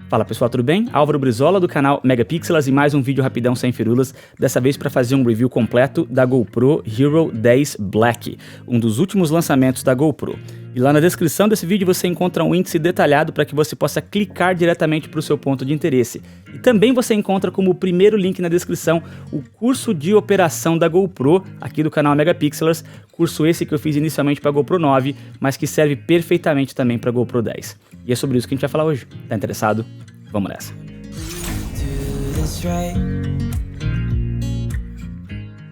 Fala pessoal, tudo bem? Álvaro Brizola do canal Megapixelas e mais um vídeo rapidão sem firulas, dessa vez para fazer um review completo da GoPro Hero 10 Black, um dos últimos lançamentos da GoPro. E lá na descrição desse vídeo você encontra um índice detalhado para que você possa clicar diretamente para o seu ponto de interesse. E também você encontra como primeiro link na descrição o curso de operação da GoPro, aqui do canal Megapixelas, curso esse que eu fiz inicialmente para a GoPro 9, mas que serve perfeitamente também para a GoPro 10. E é sobre isso que a gente vai falar hoje. Tá interessado? Vamos nessa.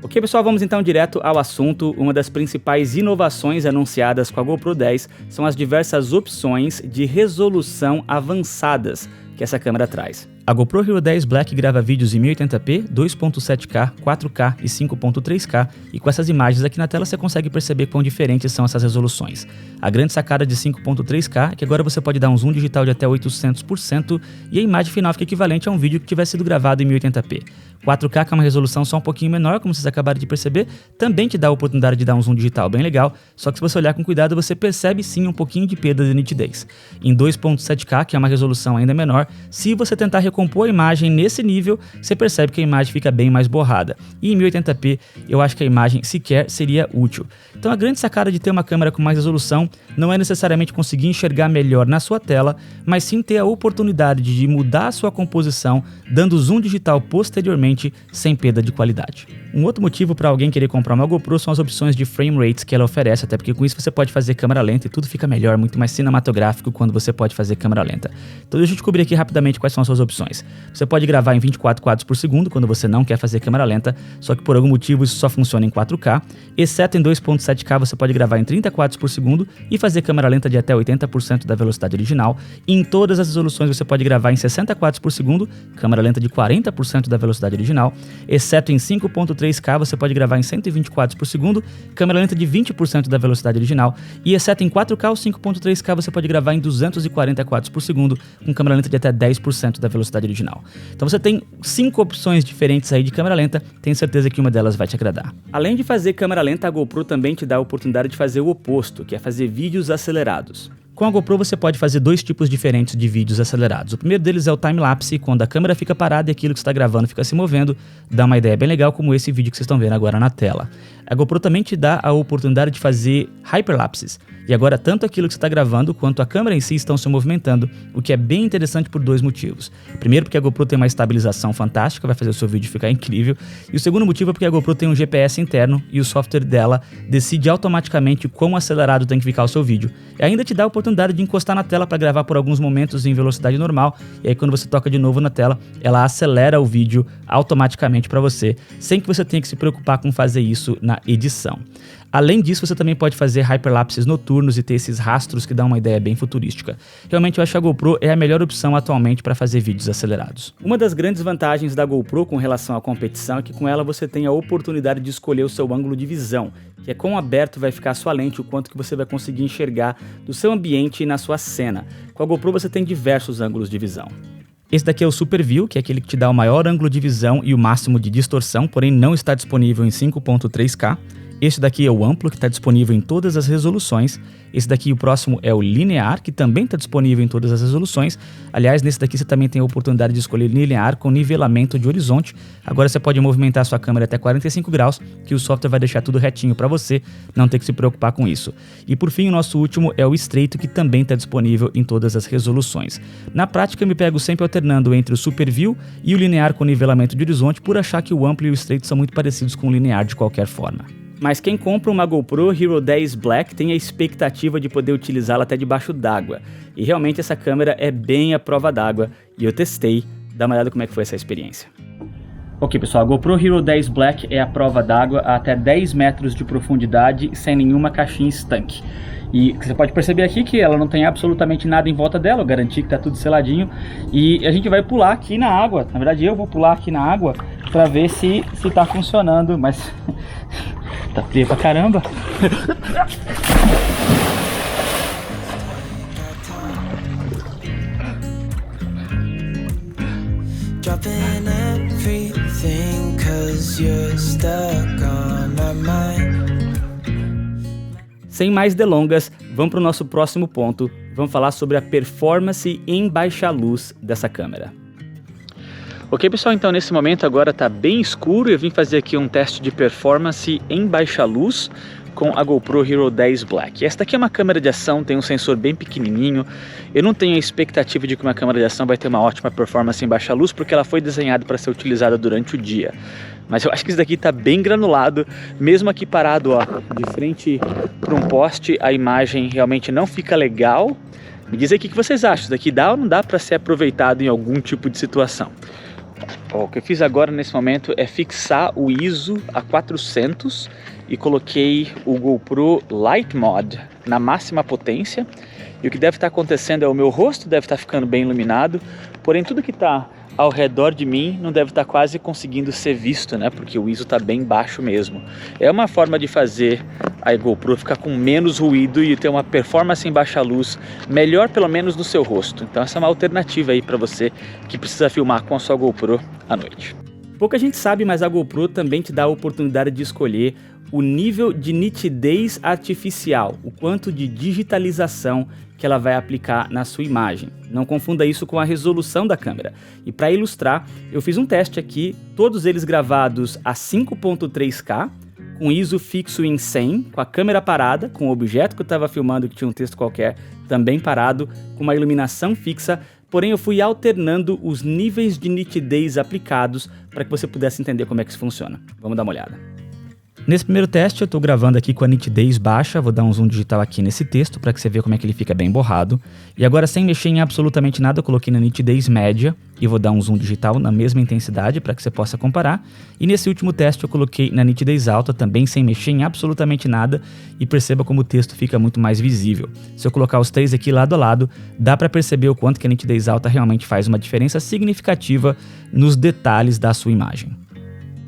Ok pessoal, vamos então direto ao assunto. Uma das principais inovações anunciadas com a GoPro 10 são as diversas opções de resolução avançadas que essa câmera traz. A GoPro Hero 10 Black grava vídeos em 1080p, 2.7K, 4K e 5.3K, e com essas imagens aqui na tela você consegue perceber quão diferentes são essas resoluções. A grande sacada de 5.3K é que agora você pode dar um zoom digital de até 800% e a imagem final fica equivalente a um vídeo que tivesse sido gravado em 1080p. 4K, que é uma resolução só um pouquinho menor, como vocês acabaram de perceber, também te dá a oportunidade de dar um zoom digital bem legal, só que se você olhar com cuidado você percebe sim um pouquinho de perda de nitidez. Em 2.7K, que é uma resolução ainda menor, se você tentar recompor a imagem nesse nível, você percebe que a imagem fica bem mais borrada. E em 1080p, eu acho que a imagem sequer seria útil. Então a grande sacada de ter uma câmera com mais resolução não é necessariamente conseguir enxergar melhor na sua tela, mas sim ter a oportunidade de mudar a sua composição, dando zoom digital posteriormente, sem perda de qualidade. Um outro motivo para alguém querer comprar uma GoPro são as opções de frame rates que ela oferece, até porque com isso você pode fazer câmera lenta e tudo fica melhor, muito mais cinematográfico quando você pode fazer câmera lenta. Então deixa eu descobrir aqui rapidamente quais são as suas opções. Você pode gravar em 24 quadros por segundo quando você não quer fazer câmera lenta, só que por algum motivo isso só funciona em 4K, exceto em 2.7K você pode gravar em 30 quadros por segundo e fazer câmera lenta de até 80% da velocidade original. E em todas as resoluções você pode gravar em 60 quadros por segundo, câmera lenta de 40% da velocidade original, exceto em 5.3K você pode gravar em 120 quadros por segundo, câmera lenta de 20% da velocidade original, e exceto em 4K ou 5.3K você pode gravar em 240 quadros por segundo, com câmera lenta de até 10% da velocidade original. Então você tem 5 opções diferentes aí de câmera lenta, tenho certeza que uma delas vai te agradar. Além de fazer câmera lenta, a GoPro também te dá a oportunidade de fazer o oposto, que é fazer vídeos acelerados. Com a GoPro você pode fazer dois tipos diferentes de vídeos acelerados. O primeiro deles é o Timelapse, quando a câmera fica parada e aquilo que você está gravando fica se movendo, dá uma ideia bem legal como esse vídeo que vocês estão vendo agora na tela. A GoPro também te dá a oportunidade de fazer Hyperlapses, e agora tanto aquilo que você está gravando quanto a câmera em si estão se movimentando, o que é bem interessante por dois motivos. Primeiro porque a GoPro tem uma estabilização fantástica, vai fazer o seu vídeo ficar incrível, e o segundo motivo é porque a GoPro tem um GPS interno e o software dela decide automaticamente quão acelerado tem que ficar o seu vídeo. E ainda te dá a oportunidade de encostar na tela para gravar por alguns momentos em velocidade normal, e aí quando você toca de novo na tela, ela acelera o vídeo automaticamente para você, sem que você tenha que se preocupar com fazer isso na edição. Além disso, você também pode fazer hyperlapses noturnos e ter esses rastros que dão uma ideia bem futurística. Realmente eu acho que a GoPro é a melhor opção atualmente para fazer vídeos acelerados. Uma das grandes vantagens da GoPro com relação à competição é que com ela você tem a oportunidade de escolher o seu ângulo de visão, que é quão aberto vai ficar a sua lente, o quanto que você vai conseguir enxergar do seu ambiente e na sua cena. Com a GoPro você tem diversos ângulos de visão. Esse daqui é o Superview, que é aquele que te dá o maior ângulo de visão e o máximo de distorção, porém não está disponível em 5.3K. Este daqui é o Amplo, que está disponível em todas as resoluções. Esse daqui, o próximo, é o Linear, que também está disponível em todas as resoluções. Aliás, nesse daqui você também tem a oportunidade de escolher linear com nivelamento de horizonte. Agora você pode movimentar a sua câmera até 45 graus, que o software vai deixar tudo retinho para você, não ter que se preocupar com isso. E por fim, o nosso último é o estreito, que também está disponível em todas as resoluções. Na prática, eu me pego sempre alternando entre o Superview e o linear com nivelamento de horizonte, por achar que o amplo e o estreito são muito parecidos com o linear de qualquer forma. Mas quem compra uma GoPro Hero 10 Black tem a expectativa de poder utilizá-la até debaixo d'água. E realmente essa câmera é bem à prova d'água, e eu testei, dá uma olhada como é que foi essa experiência. Ok pessoal, a GoPro Hero 10 Black é à prova d'água a até 10 metros de profundidade sem nenhuma caixinha estanque. E você pode perceber aqui que ela não tem absolutamente nada em volta dela, eu garanti que tá tudo seladinho. E a gente vai pular aqui na água, na verdade eu vou pular aqui na água para ver se tá funcionando, mas tá frio pra caramba. Dropping everything 'cause you're stuck on my mind. Sem mais delongas, vamos para o nosso próximo ponto, Vamos falar sobre a performance em baixa luz dessa câmera. Ok, pessoal, então nesse momento agora está bem escuro e eu vim fazer aqui um teste de performance em baixa luz com a GoPro Hero 10 Black. Esta aqui é uma câmera de ação, tem um sensor bem pequenininho. Eu não tenho a expectativa de que uma câmera de ação vai ter uma ótima performance em baixa luz, porque ela foi desenhada para ser utilizada durante o dia. Mas eu acho que isso daqui está bem granulado, mesmo aqui parado, ó, de frente para um poste, a imagem realmente não fica legal. Me diz aí o que vocês acham, isso daqui dá ou não dá para ser aproveitado em algum tipo de situação? O que eu fiz agora nesse momento é fixar o ISO a 400 e coloquei o GoPro Light Mod na máxima potência. E o que deve estar acontecendo é o meu rosto deve estar ficando bem iluminado, porém tudo que está ao redor de mim não deve estar quase conseguindo ser visto, né? Porque o ISO está bem baixo mesmo. É uma forma de fazer a GoPro ficar com menos ruído e ter uma performance em baixa luz melhor, pelo menos no seu rosto. Então essa é uma alternativa aí para você que precisa filmar com a sua GoPro à noite. Pouca gente sabe, mas a GoPro também te dá a oportunidade de escolher o nível de nitidez artificial, o quanto de digitalização que ela vai aplicar na sua imagem. Não confunda isso com a resolução da câmera. E para ilustrar, eu fiz um teste aqui, todos eles gravados a 5.3K, com ISO fixo em 100, com a câmera parada, com o objeto que eu estava filmando que tinha um texto qualquer também parado, com uma iluminação fixa, porém eu fui alternando os níveis de nitidez aplicados para que você pudesse entender como é que isso funciona. Vamos dar uma olhada. Nesse primeiro teste eu estou gravando aqui com a nitidez baixa, vou dar um zoom digital aqui nesse texto para que você veja como é que ele fica bem borrado. E agora, sem mexer em absolutamente nada, eu coloquei na nitidez média e vou dar um zoom digital na mesma intensidade para que você possa comparar. E nesse último teste eu coloquei na nitidez alta, também sem mexer em absolutamente nada, e perceba como o texto fica muito mais visível. Se eu colocar os três aqui lado a lado, dá para perceber o quanto que a nitidez alta realmente faz uma diferença significativa nos detalhes da sua imagem.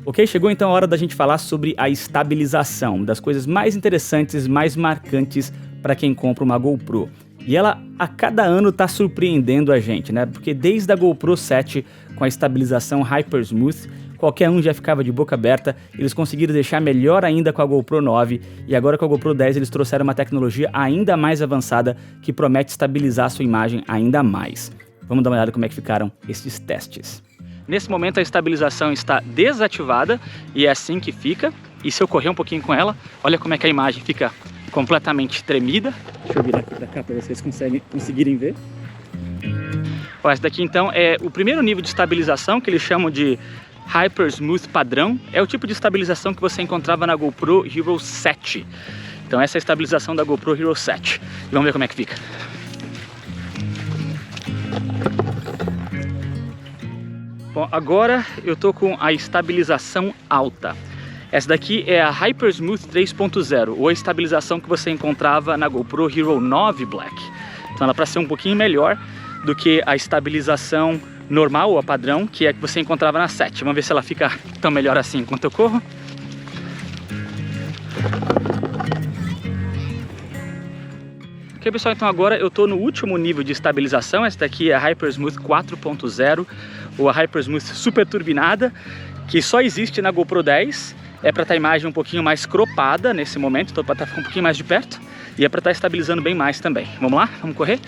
Ok, chegou então a hora da gente falar sobre a estabilização, uma das coisas mais interessantes, mais marcantes para quem compra uma GoPro. E ela a cada ano está surpreendendo a gente, né? Porque desde a GoPro 7 com a estabilização Hyper Smooth, qualquer um já ficava de boca aberta, eles conseguiram deixar melhor ainda com a GoPro 9 e agora com a GoPro 10 eles trouxeram uma tecnologia ainda mais avançada que promete estabilizar a sua imagem ainda mais. Vamos dar uma olhada como é que ficaram esses testes. Nesse momento a estabilização está desativada e é assim que fica. E se eu correr um pouquinho com ela, olha como é que a imagem fica completamente tremida. Deixa eu virar aqui para cá para vocês conseguirem ver. Ó, esse daqui então é o primeiro nível de estabilização que eles chamam de Hyper Smooth padrão. É o tipo de estabilização que você encontrava na GoPro Hero 7. Então essa é a estabilização da GoPro Hero 7. E vamos ver como é que fica. Bom, agora eu tô com a estabilização alta. Essa daqui é a Hyper Smooth 3.0, ou a estabilização que você encontrava na GoPro Hero 9 Black. Então ela para ser um pouquinho melhor do que a estabilização normal, ou a padrão, que é a que você encontrava na 7. Vamos ver se ela fica tão melhor assim enquanto eu corro. Ok, pessoal, então agora eu estou no último nível de estabilização. Essa daqui é a Hyper Smooth 4.0, ou a Hyper Smooth super turbinada, que só existe na GoPro 10. É para estar a imagem um pouquinho mais cropada nesse momento, então para estar um pouquinho mais de perto, e é para estar estabilizando bem mais também. Vamos lá? Vamos correr?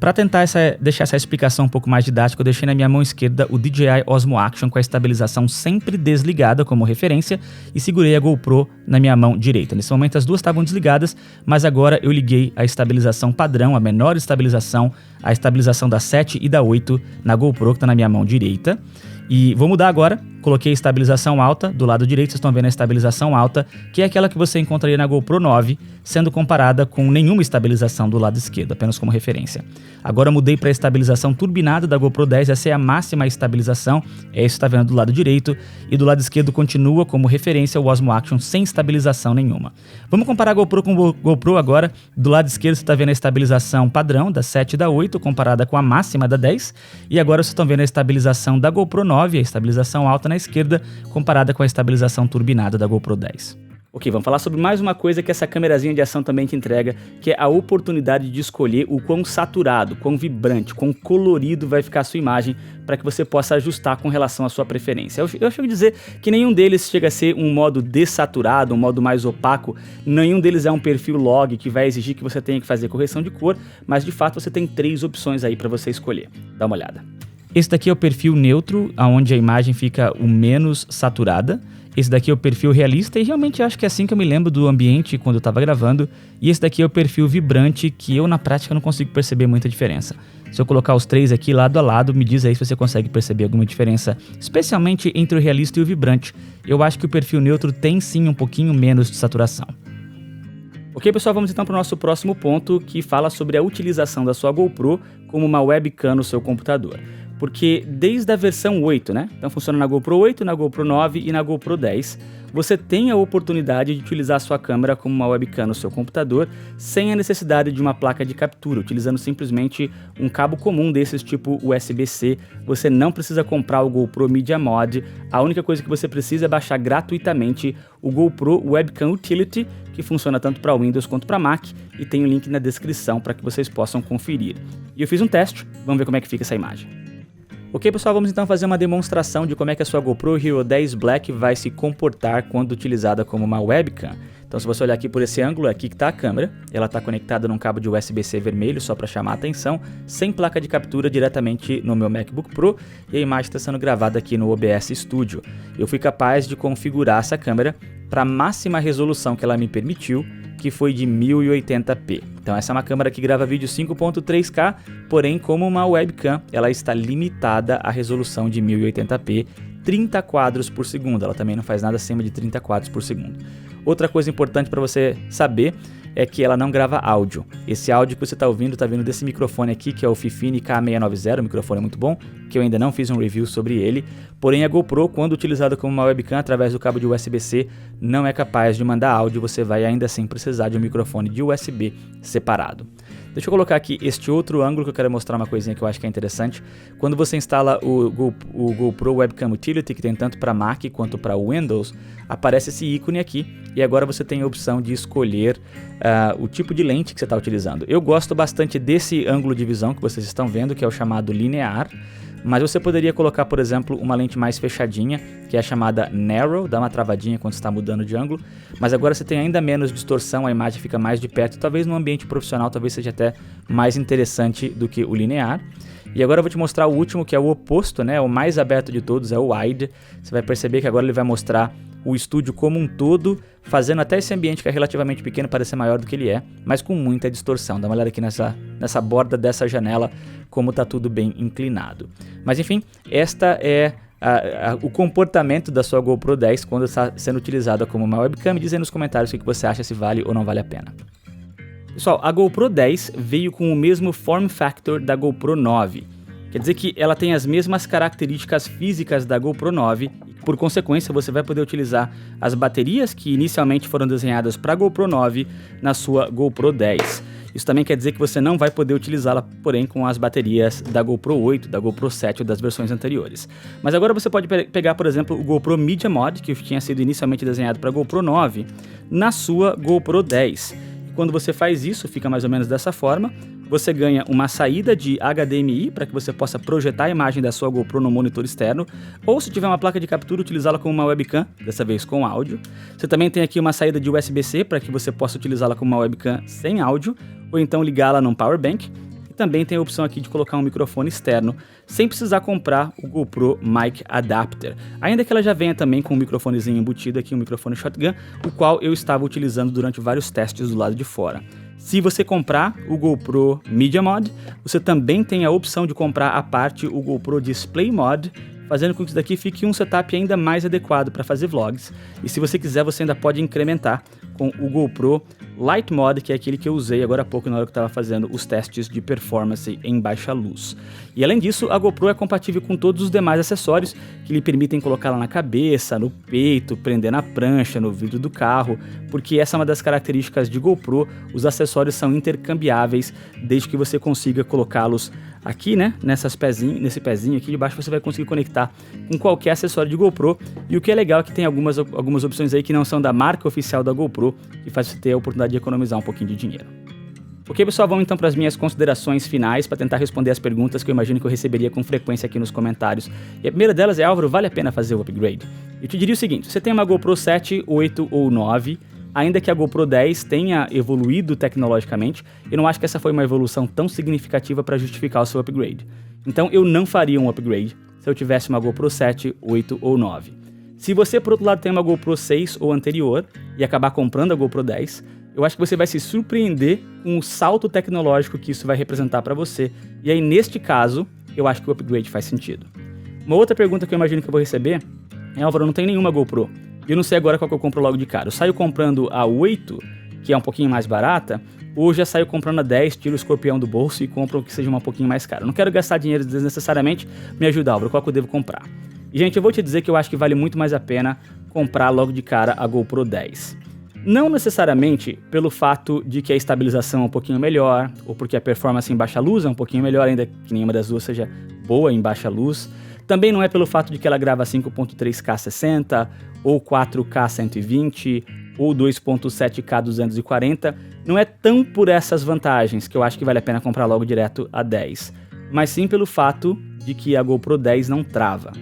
Para tentar deixar essa explicação um pouco mais didática, eu deixei na minha mão esquerda o DJI Osmo Action com a estabilização sempre desligada como referência e segurei a GoPro na minha mão direita. Nesse momento as duas estavam desligadas, mas agora eu liguei a estabilização padrão, a menor estabilização, a estabilização da 7 e da 8 na GoPro que está na minha mão direita. E vou mudar agora, coloquei a estabilização alta, do lado direito vocês estão vendo a estabilização alta, que é aquela que você encontraria na GoPro 9, sendo comparada com nenhuma estabilização do lado esquerdo, apenas como referência. Agora eu mudei para a estabilização turbinada da GoPro 10, essa é a máxima estabilização, é isso que está vendo do lado direito, e do lado esquerdo continua como referência o Osmo Action sem estabilização nenhuma. Vamos comparar a GoPro com o GoPro agora, do lado esquerdo você está vendo a estabilização padrão da 7 e da 8, comparada com a máxima da 10, e agora vocês estão vendo a estabilização da GoPro 9, a estabilização alta na esquerda, comparada com a estabilização turbinada da GoPro 10. Ok, vamos falar sobre mais uma coisa que essa câmerazinha de ação também te entrega, que é a oportunidade de escolher o quão saturado, quão vibrante, quão colorido vai ficar a sua imagem para que você possa ajustar com relação à sua preferência. Eu chego a dizer que nenhum deles chega a ser um modo desaturado, um modo mais opaco, nenhum deles é um perfil log que vai exigir que você tenha que fazer correção de cor, mas de fato você tem 3 opções aí para você escolher. Dá uma olhada. Esse daqui é o perfil neutro, onde a imagem fica o menos saturada. Esse daqui é o perfil realista e realmente acho que é assim que eu me lembro do ambiente quando eu estava gravando. E esse daqui é o perfil vibrante, que eu na prática não consigo perceber muita diferença. Se eu colocar os 3 aqui lado a lado, me diz aí se você consegue perceber alguma diferença, especialmente entre o realista e o vibrante. Eu acho que o perfil neutro tem sim um pouquinho menos de saturação. Ok, pessoal, vamos então para o nosso próximo ponto, que fala sobre a utilização da sua GoPro como uma webcam no seu computador. Porque desde a versão 8, né? Então funciona na GoPro 8, na GoPro 9 e na GoPro 10, você tem a oportunidade de utilizar a sua câmera como uma webcam no seu computador sem a necessidade de uma placa de captura, utilizando simplesmente um cabo comum desses tipo USB-C. Você não precisa comprar o GoPro Media Mod, a única coisa que você precisa é baixar gratuitamente o GoPro Webcam Utility, que funciona tanto para Windows quanto para Mac, e tem o link na descrição para que vocês possam conferir. E eu fiz um teste, vamos ver como é que fica essa imagem. Ok, pessoal, vamos então fazer uma demonstração de como é que a sua GoPro Hero 10 Black vai se comportar quando utilizada como uma webcam. Então, se você olhar aqui por esse ângulo, aqui que está a câmera, ela está conectada num cabo de USB-C vermelho só para chamar a atenção, sem placa de captura, diretamente no meu MacBook Pro, e a imagem está sendo gravada aqui no OBS Studio. Eu fui capaz de configurar essa câmera para a máxima resolução que ela me permitiu, que foi de 1080p. Então essa é uma câmera que grava vídeo 5.3K, porém como uma webcam, ela está limitada à resolução de 1080p, 30 quadros por segundo, ela também não faz nada acima de 30 quadros por segundo. Outra coisa importante para você saber é que ela não grava áudio. Esse áudio que você está ouvindo está vindo desse microfone aqui, que é o Fifine K690, um microfone muito bom, que eu ainda não fiz um review sobre ele. Porém, a GoPro, quando utilizada como uma webcam através do cabo de USB-C, não é capaz de mandar áudio, você vai ainda assim precisar de um microfone de USB separado. Deixa eu colocar aqui este outro ângulo que eu quero mostrar uma coisinha que eu acho que é interessante. Quando você instala o GoPro Webcam Utility, que tem tanto para Mac quanto para Windows, aparece esse ícone aqui e agora você tem a opção de escolher o tipo de lente que você está utilizando. Eu gosto bastante desse ângulo de visão que vocês estão vendo, que é o chamado linear, mas você poderia colocar, por exemplo, uma lente mais fechadinha, que é a chamada narrow, dá uma travadinha quando está mudando de ângulo, mas agora você tem ainda menos distorção, a imagem fica mais de perto, talvez no ambiente profissional talvez seja até mais interessante do que o linear. E agora eu vou te mostrar o último, que é o oposto, né? O mais aberto de todos é o wide. Você vai perceber que agora ele vai mostrar o estúdio como um todo, fazendo até esse ambiente que é relativamente pequeno parecer maior do que ele é, mas com muita distorção. Dá uma olhada aqui nessa borda dessa janela, como está tudo bem inclinado. Mas enfim, esta é o comportamento da sua GoPro 10 quando está sendo utilizada como uma webcam. Me diz aí nos comentários o que você acha, se vale ou não vale a pena. Pessoal, a GoPro 10 veio com o mesmo form factor da GoPro 9. Quer dizer que ela tem as mesmas características físicas da GoPro 9, e por consequência você vai poder utilizar as baterias que inicialmente foram desenhadas para a GoPro 9 na sua GoPro 10. Isso também quer dizer que você não vai poder utilizá-la, porém, com as baterias da GoPro 8, da GoPro 7 ou das versões anteriores. Mas agora você pode pegar, por exemplo, o GoPro Media Mod, que tinha sido inicialmente desenhado para a GoPro 9, na sua GoPro 10. Quando você faz isso, fica mais ou menos dessa forma. Você ganha uma saída de HDMI para que você possa projetar a imagem da sua GoPro no monitor externo, ou se tiver uma placa de captura, utilizá-la como uma webcam, dessa vez com áudio. Você também tem aqui uma saída de USB-C para que você possa utilizá-la como uma webcam sem áudio, ou então ligá-la num power bank. Também tem a opção aqui de colocar um microfone externo, sem precisar comprar o GoPro Mic Adapter. Ainda que ela já venha também com um microfonezinho embutido aqui, um microfone shotgun, o qual eu estava utilizando durante vários testes do lado de fora. Se você comprar o GoPro Media Mod, você também tem a opção de comprar à parte o GoPro Display Mod, fazendo com que isso daqui fique um setup ainda mais adequado para fazer vlogs. E se você quiser, você ainda pode incrementar com o GoPro Light Mod, que é aquele que eu usei agora há pouco na hora que eu estava fazendo os testes de performance em baixa luz. E além disso, a GoPro é compatível com todos os demais acessórios que lhe permitem colocá-la na cabeça, no peito, prender na prancha, no vidro do carro, porque essa é uma das características de GoPro, os acessórios são intercambiáveis desde que você consiga colocá-los aqui, né, nesse pezinho aqui de baixo, você vai conseguir conectar com qualquer acessório de GoPro. E o que é legal é que tem algumas opções aí que não são da marca oficial da GoPro, que faz você ter a oportunidade de economizar um pouquinho de dinheiro. Ok, pessoal, vamos então para as minhas considerações finais para tentar responder as perguntas que eu imagino que eu receberia com frequência aqui nos comentários. E a primeira delas é: Álvaro, vale a pena fazer o upgrade? Eu te diria o seguinte: você tem uma GoPro 7, 8 ou 9, ainda que a GoPro 10 tenha evoluído tecnologicamente, eu não acho que essa foi uma evolução tão significativa para justificar o seu upgrade. Então eu não faria um upgrade se eu tivesse uma GoPro 7, 8 ou 9. Se você, por outro lado, tem uma GoPro 6 ou anterior e acabar comprando a GoPro 10, eu acho que você vai se surpreender com o salto tecnológico que isso vai representar para você. E aí, neste caso, eu acho que o upgrade faz sentido. Uma outra pergunta que eu imagino que eu vou receber é: Álvaro, eu não tenho nenhuma GoPro. E eu não sei agora qual que eu compro logo de cara. Eu saio comprando a 8, que é um pouquinho mais barata, ou já saio comprando a 10, tiro o escorpião do bolso e compro que seja um pouquinho mais caro. Eu não quero gastar dinheiro desnecessariamente. Me ajuda, Álvaro, qual que eu devo comprar? E, gente, eu vou te dizer que eu acho que vale muito mais a pena comprar logo de cara a GoPro 10. Não necessariamente pelo fato de que a estabilização é um pouquinho melhor, ou porque a performance em baixa luz é um pouquinho melhor, ainda que nenhuma das duas seja boa em baixa luz. Também não é pelo fato de que ela grava 5.3K 60, ou 4K 120, ou 2.7K 240. Não é tão por essas vantagens que eu acho que vale a pena comprar logo direto a 10, mas sim pelo fato de que a GoPro 10 não trava.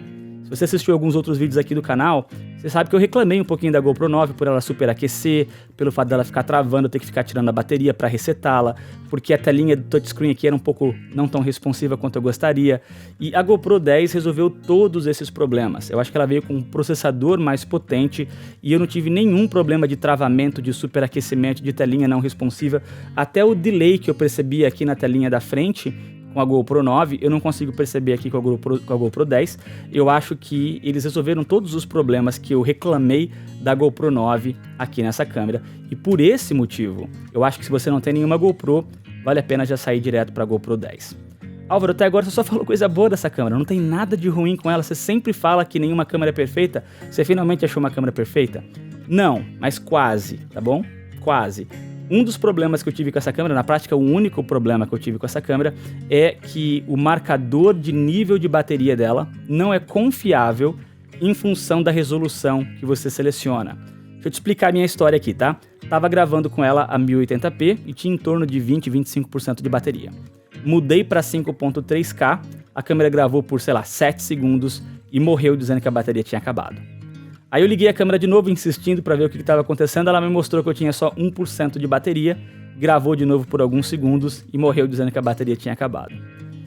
Se você assistiu alguns outros vídeos aqui do canal, você sabe que eu reclamei um pouquinho da GoPro 9 por ela superaquecer, pelo fato dela ficar travando, eu ter que ficar tirando a bateria para resetá-la, porque a telinha do touchscreen aqui era um pouco não tão responsiva quanto eu gostaria. E a GoPro 10 resolveu todos esses problemas. Eu acho que ela veio com um processador mais potente e eu não tive nenhum problema de travamento, de superaquecimento, de telinha não responsiva. Até o delay que eu percebi aqui na telinha da frente com a GoPro 9, eu não consigo perceber aqui com a GoPro 10. Eu acho que eles resolveram todos os problemas que eu reclamei da GoPro 9 aqui nessa câmera. E por esse motivo, eu acho que se você não tem nenhuma GoPro, vale a pena já sair direto para a GoPro 10. Álvaro, até agora você só falou coisa boa dessa câmera, não tem nada de ruim com ela, você sempre fala que nenhuma câmera é perfeita. Você finalmente achou uma câmera perfeita? Não, mas quase, tá bom? Quase. Um dos problemas que eu tive com essa câmera, na prática o único problema que eu tive com essa câmera, é que o marcador de nível de bateria dela não é confiável em função da resolução que você seleciona. Deixa eu te explicar a minha história aqui, tá? Tava gravando com ela a 1080p e tinha em torno de 20-25% de bateria. Mudei para 5.3K, a câmera gravou por, 7 segundos e morreu dizendo que a bateria tinha acabado. Aí eu liguei a câmera de novo, insistindo para ver o que estava acontecendo, ela me mostrou que eu tinha só 1% de bateria, gravou de novo por alguns segundos e morreu dizendo que a bateria tinha acabado.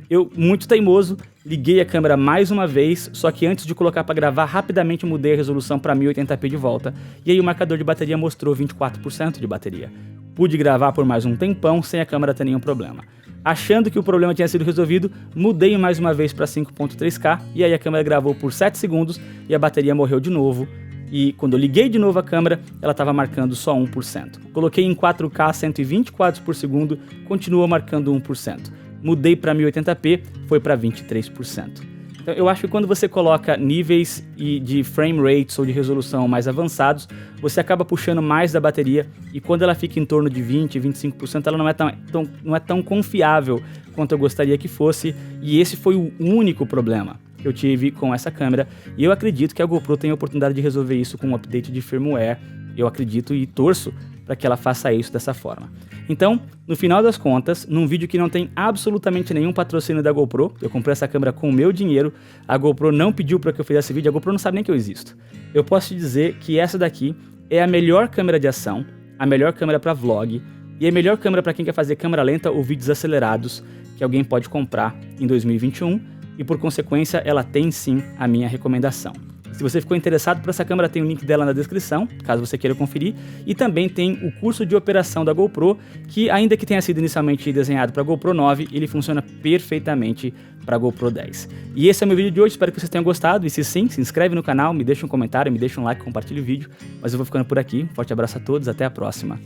Eu, muito teimoso, liguei a câmera mais uma vez, só que antes de colocar para gravar, rapidamente mudei a resolução para 1080p de volta, e aí o marcador de bateria mostrou 24% de bateria. Pude gravar por mais um tempão sem a câmera ter nenhum problema. Achando que o problema tinha sido resolvido, mudei mais uma vez para 5.3K e aí a câmera gravou por 7 segundos e a bateria morreu de novo. E quando eu liguei de novo a câmera, ela estava marcando só 1%. Coloquei em 4K 120 quadros por segundo, continuou marcando 1%. Mudei para 1080p, foi para 23%. Então eu acho que quando você coloca níveis de frame rates ou de resolução mais avançados, você acaba puxando mais da bateria e quando ela fica em torno de 20-25%, ela não é tão confiável quanto eu gostaria que fosse, e esse foi o único problema que eu tive com essa câmera, e eu acredito que a GoPro tem a oportunidade de resolver isso com um update de firmware. Eu acredito e torço para que ela faça isso dessa forma. Então, no final das contas, num vídeo que não tem absolutamente nenhum patrocínio da GoPro, eu comprei essa câmera com o meu dinheiro, a GoPro não pediu para que eu fizesse vídeo, a GoPro não sabe nem que eu existo. Eu posso te dizer que essa daqui é a melhor câmera de ação, a melhor câmera para vlog e a melhor câmera para quem quer fazer câmera lenta ou vídeos acelerados que alguém pode comprar em 2021 e, por consequência, ela tem sim a minha recomendação. Se você ficou interessado por essa câmera, tem o link dela na descrição, caso você queira conferir. E também tem o curso de operação da GoPro, que ainda que tenha sido inicialmente desenhado para a GoPro 9, ele funciona perfeitamente para a GoPro 10. E esse é o meu vídeo de hoje, espero que vocês tenham gostado. E se sim, se inscreve no canal, me deixa um comentário, me deixa um like, compartilha o vídeo. Mas eu vou ficando por aqui, um forte abraço a todos, até a próxima.